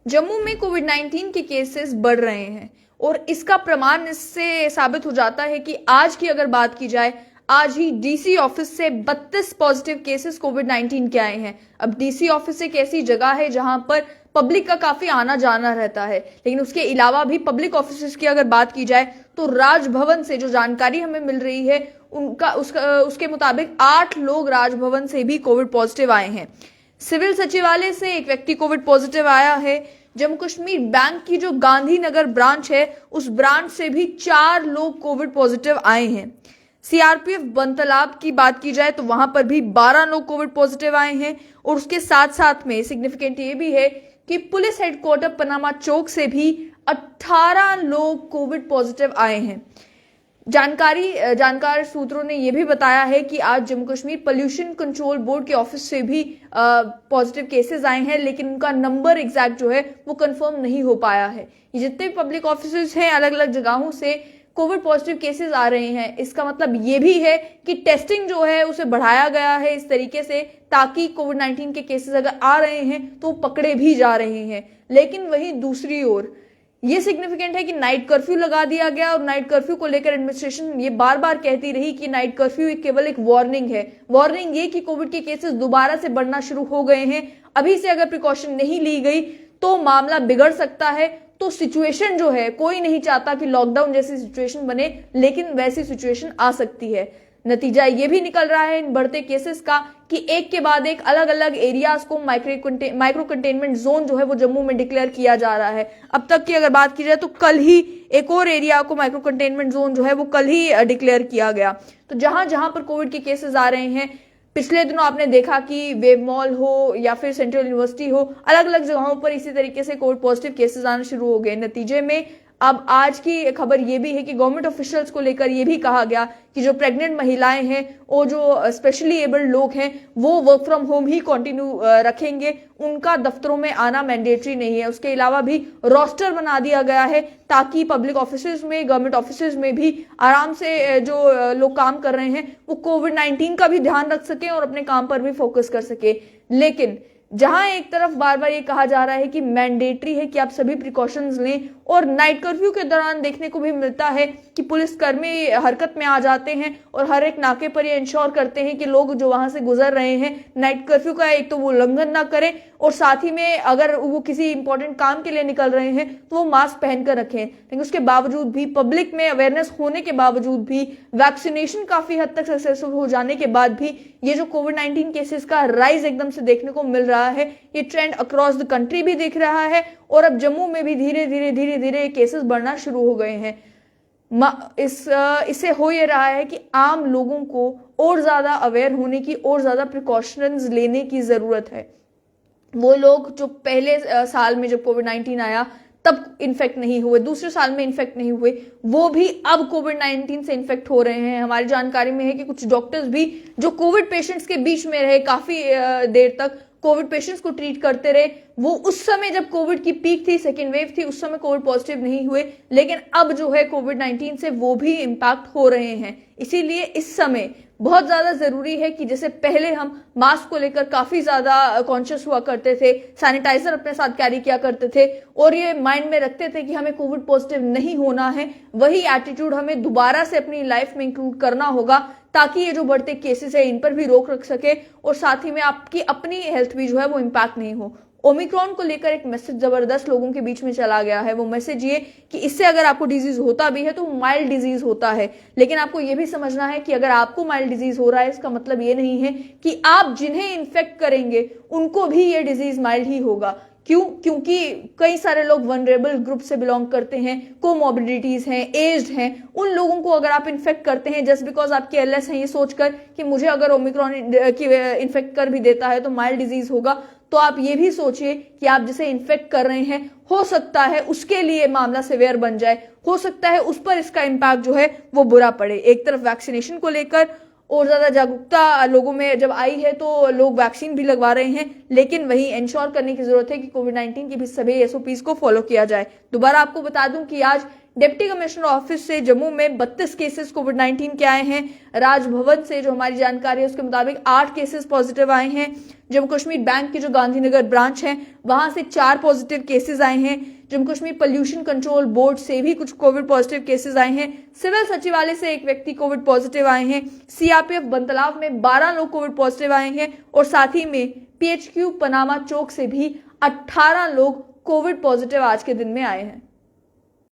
जम्मू में कोविड-19 के केसेस बढ़ रहे हैं और इसका प्रमाण इससे साबित हो जाता है कि आज की अगर बात की जाए, आज ही डीसी ऑफिस से 32 पॉजिटिव केसेस कोविड-19 के आए हैं। अब डीसी ऑफिस एक ऐसी जगह है जहां पर पब्लिक का काफी आना जाना रहता है, लेकिन उसके अलावा भी पब्लिक ऑफिस की अगर बात की जाए तो राजभवन से जो जानकारी हमें मिल रही है उसके मुताबिक 8 लोग राजभवन से भी कोविड पॉजिटिव आए हैं। सिविल सचिवालय से एक व्यक्ति कोविड पॉजिटिव आया है। जम्मू कश्मीर बैंक की जो गांधीनगर ब्रांच है, उस ब्रांच से भी 4 लोग कोविड पॉजिटिव आए हैं। सीआरपीएफ बनतलाब की बात की जाए तो वहां पर भी 12 लोग कोविड पॉजिटिव आए हैं और उसके साथ साथ में सिग्निफिकेंट ये भी है कि पुलिस हेडक्वार्टर पनामा चौक से भी 18 लोग कोविड पॉजिटिव आए हैं। जानकार सूत्रों ने यह भी बताया है कि आज Jammu Kashmir pollution control board के ऑफिस से भी पॉजिटिव केसेस आए हैं, लेकिन उनका नंबर एग्जैक्ट जो है वो कंफर्म नहीं हो पाया है। ये जितने भी पब्लिक ऑफिस हैं, अलग अलग जगहों से कोविड पॉजिटिव केसेस आ रहे हैं। इसका मतलब ये भी है कि टेस्टिंग जो है उसे बढ़ाया गया है इस तरीके से, ताकि कोविड-19 के केसेस अगर आ रहे हैं तो पकड़े भी जा रहे हैं। लेकिन वहीं दूसरी ओर ये सिग्निफिकेंट है कि नाइट कर्फ्यू लगा दिया गया और नाइट कर्फ्यू को लेकर एडमिनिस्ट्रेशन ये बार बार कहती रही कि नाइट कर्फ्यू केवल एक वार्निंग है। वार्निंग ये कि कोविड के केसेस दोबारा से बढ़ना शुरू हो गए हैं, अभी से अगर प्रिकॉशन नहीं ली गई तो मामला बिगड़ सकता है। तो सिचुएशन जो है, कोई नहीं चाहता कि लॉकडाउन जैसी सिचुएशन बने, लेकिन वैसी सिचुएशन आ सकती है। नतीजा ये भी निकल रहा है इन बढ़ते केसेस का कि एक के बाद एक अलग अलग एरियाज को माइक्रो कंटेनमेंट जोन जो है वो जम्मू में डिक्लेयर किया जा रहा है। अब तक की अगर बात की जाए तो कल ही एक और एरिया को माइक्रो कंटेनमेंट जोन जो है वो कल ही डिक्लेयर किया गया। तो जहां जहां पर कोविड के केसेस आ रहे हैं, पिछले दिनों आपने देखा कि वेब मॉल हो या फिर सेंट्रल यूनिवर्सिटी हो, अलग अलग जगहों पर इसी तरीके से कोविड पॉजिटिव केसेस आना शुरू हो गए। नतीजे में अब आज की खबर ये भी है कि गवर्नमेंट ऑफिशियल्स को लेकर ये भी कहा गया कि जो प्रेग्नेंट महिलाएं हैं और जो स्पेशली एबल्ड लोग हैं वो work from home he continue रखेंगे, उनका दफ्तरों में आना मैंडेटरी नहीं है। उसके अलावा भी रोस्टर बना दिया गया है ताकि पब्लिक ऑफिसेज में, गवर्नमेंट ऑफिसेज में भी आराम से जो लोग काम कर रहे हैं वो कोविड-19 का भी ध्यान रख सकें और अपने काम पर भी फोकस कर सके। लेकिन जहां एक तरफ बार बार ये कहा जा रहा है कि मैंडेटरी है कि आप सभी प्रिकॉशंस लें, और नाइट कर्फ्यू के दौरान देखने को भी मिलता है कि पुलिसकर्मी हरकत में आ जाते हैं और हर एक नाके पर ये इंश्योर करते हैं कि लोग जो वहां से गुजर रहे हैं नाइट कर्फ्यू का एक तो वो उल्लंघन ना करें, और साथ ही में अगर वो किसी इंपॉर्टेंट काम के लिए निकल रहे हैं तो वो मास्क पहनकर रखें। लेकिन उसके बावजूद भी, पब्लिक में अवेयरनेस होने के बावजूद भी, वैक्सीनेशन काफी हद तक सक्सेसफुल हो जाने के बाद भी ये जो कोविड-19 केसेस का राइज एकदम से देखने को मिल रहा है, ये ट्रेंड अक्रॉस द कंट्री भी दिख रहा है और अब जम्मू में भी धीरे धीरे केसेस बढ़ना शुरू हो गए हैं। इससे हो ये रहा है कि आम लोगों को और ज्यादा अवेयर होने की और ज्यादा प्रिकॉशंस लेने की जरूरत है। वो लोग जो पहले साल में जब कोविड-19 आया तब इन्फेक्ट नहीं हुए, दूसरे साल में इन्फेक्ट नहीं हुए, वो भी अब कोविड-19 से इन्फेक्ट हो रहे हैं। हमारी जानकारी में है कि कुछ डॉक्टर्स भी जो कोविड पेशेंट्स के बीच में रहे, काफी देर तक कोविड पेशेंट्स को ट्रीट करते रहे, वो उस समय जब कोविड की पीक थी, सेकेंड वेव थी, उस समय कोविड पॉजिटिव नहीं हुए, लेकिन अब जो है कोविड-19 से वो भी इम्पैक्ट हो रहे हैं। इसीलिए इस समय बहुत ज्यादा जरूरी है कि जैसे पहले हम मास्क को लेकर काफी ज्यादा कॉन्शियस हुआ करते थे, सैनिटाइजर अपने साथ कैरी किया करते थे और ये माइंड में रखते थे कि हमें कोविड पॉजिटिव नहीं होना है, वही एटीट्यूड हमें दोबारा से अपनी लाइफ में इंक्लूड करना होगा ताकि ये जो बढ़ते केसेस है इन पर भी रोक रख सके और साथ ही में आपकी अपनी हेल्थ भी जो है वो इम्पैक्ट नहीं हो। ओमिक्रॉन को लेकर एक मैसेज जबरदस्त लोगों के बीच में चला गया है। वो मैसेज ये कि इससे अगर आपको डिजीज होता भी है तो माइल्ड डिजीज होता है, लेकिन आपको ये भी समझना है कि अगर आपको माइल्ड डिजीज हो रहा है इसका मतलब ये नहीं है कि आप जिन्हें इन्फेक्ट करेंगे उनको भी ये डिजीज माइल्ड ही होगा। क्यों? क्योंकि कई सारे लोग वनरेबल ग्रुप से बिलोंग करते हैं, कोमॉर्बिडिटीज हैं, एज्ड हैं। उन लोगों को अगर आप इन्फेक्ट करते हैं जस्ट बिकॉज आप केयरलेस हैं ये सोचकर कि मुझे अगर ओमिक्रॉन की इन्फेक्ट कर भी देता है तो माइल्ड डिजीज होगा, तो आप ये भी सोचिए कि आप जिसे इन्फेक्ट कर रहे हैं हो सकता है उसके लिए मामला सिवियर बन जाए, हो सकता है उस पर इसका इम्पैक्ट जो है वो बुरा पड़े। एक तरफ वैक्सीनेशन को लेकर और ज्यादा जागरूकता लोगों में जब आई है तो लोग वैक्सीन भी लगवा रहे हैं, लेकिन वही इंश्योर करने की जरूरत है कि कोविड-19 की भी सभी एसओपीज को फॉलो किया जाए। दोबारा आपको बता दूं कि आज डिप्टी कमिश्नर ऑफिस से जम्मू में 32 केसेस कोविड-19 के आए हैं। राजभवन से जो हमारी जानकारी है उसके मुताबिक 8 केसेस पॉजिटिव आए हैं। जम्मू कश्मीर बैंक की जो गांधीनगर ब्रांच है वहां से 4 पॉजिटिव केसेस आए हैं। Jammu Kashmir pollution control board से भी कुछ कोविड पॉजिटिव केसेस आए हैं। सिविल सचिवालय से एक व्यक्ति कोविड पॉजिटिव आए हैं। सीआरपीएफ बंतलाव में 12 लोग कोविड पॉजिटिव आए हैं और साथ ही में पीएचक्यू पनामा चौक से भी 18 लोग कोविड पॉजिटिव आज के दिन में आए हैं।